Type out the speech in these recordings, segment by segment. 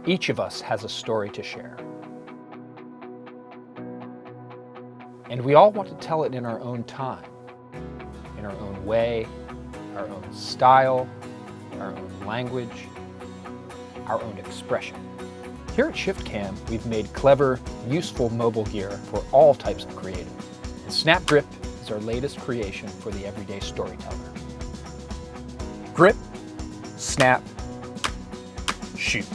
Each of us has a story to share. And we all want to tell it in our own time, in our own way, our own style, our own language, our own expression. Here at ShiftCam, we've made clever, useful mobile gear for all types of creative. And SnapGrip is our latest creation for the everyday storyteller. Grip, snap, shoot.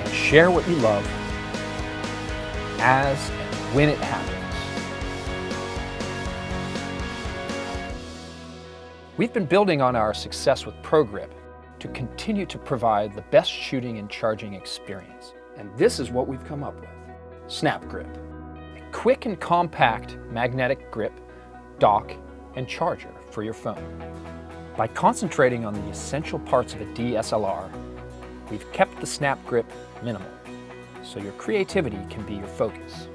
And share what you love as and when it happens. We've been building on our success with ProGrip to continue to provide the best shooting and charging experience. And this is what we've come up with. SnapGrip, a quick and compact magnetic grip, dock, and charger for your phone. By concentrating on the essential parts of a DSLR, we've kept the SnapGrip minimal, so your creativity can be your focus.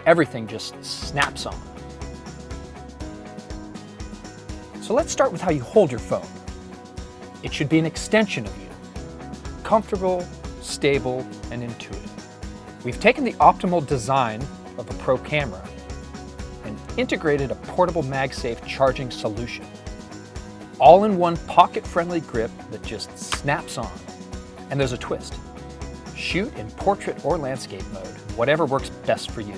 Everything just snaps on. So let's start with how you hold your phone. It should be an extension of you. Comfortable, stable, and intuitive. We've taken the optimal design of a pro camera and integrated a portable MagSafe charging solution. All in one pocket-friendly grip that just snaps on. And there's a twist. Shoot in portrait or landscape mode, whatever works best for you.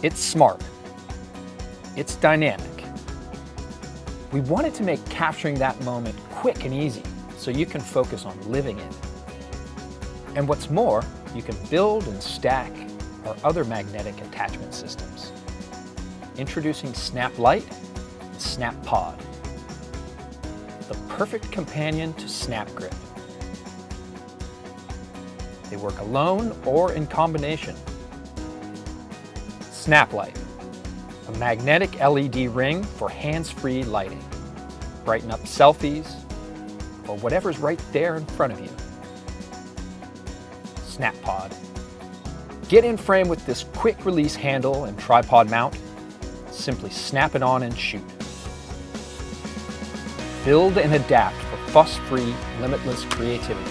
It's smart. It's dynamic. We wanted to make capturing that moment quick and easy so you can focus on living it. And what's more, you can build and stack our other magnetic attachment systems. Introducing Snap Lite and Snap Pod, the perfect companion to SnapGrip. They work alone or in combination. Snap Light, a magnetic LED ring for hands-free lighting. Brighten up selfies or whatever's right there in front of you. Snap Pod. Get in frame with this quick release handle and tripod mount. Simply snap it on and shoot. Build and adapt for fuss-free, limitless creativity.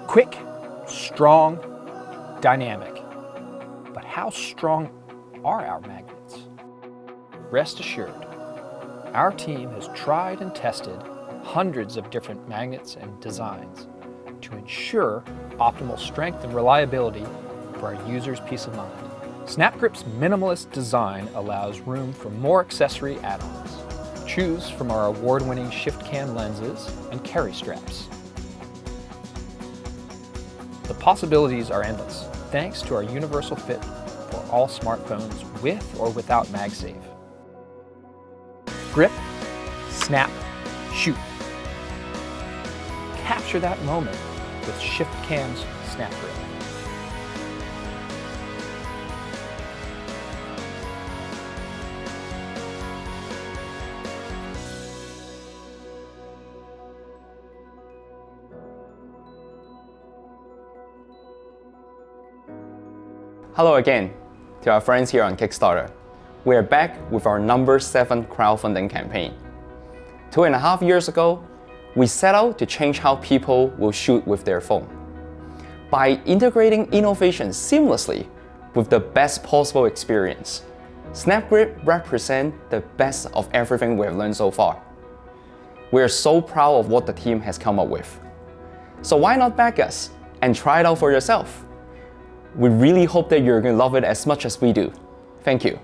Quick, strong, dynamic. But how strong are our magnets? Rest assured, our team has tried and tested hundreds of different magnets and designs to ensure optimal strength and reliability for our users' peace of mind. SnapGrip's minimalist design allows room for more accessory add-ons. Choose from our award-winning ShiftCam lenses and carry straps. The possibilities are endless, thanks to our universal fit for all smartphones with or without MagSafe. Grip, snap, shoot. Capture that moment with ShiftCam's SnapGrip. Hello again to our friends here on Kickstarter. We are back with our number 7 crowdfunding campaign. 2.5 years ago, we set out to change how people will shoot with their phone. By integrating innovation seamlessly with the best possible experience, SnapGrip represents the best of everything we have learned so far. We are so proud of what the team has come up with. So why not back us and try it out for yourself? We really hope that you're going to love it as much as we do. Thank you.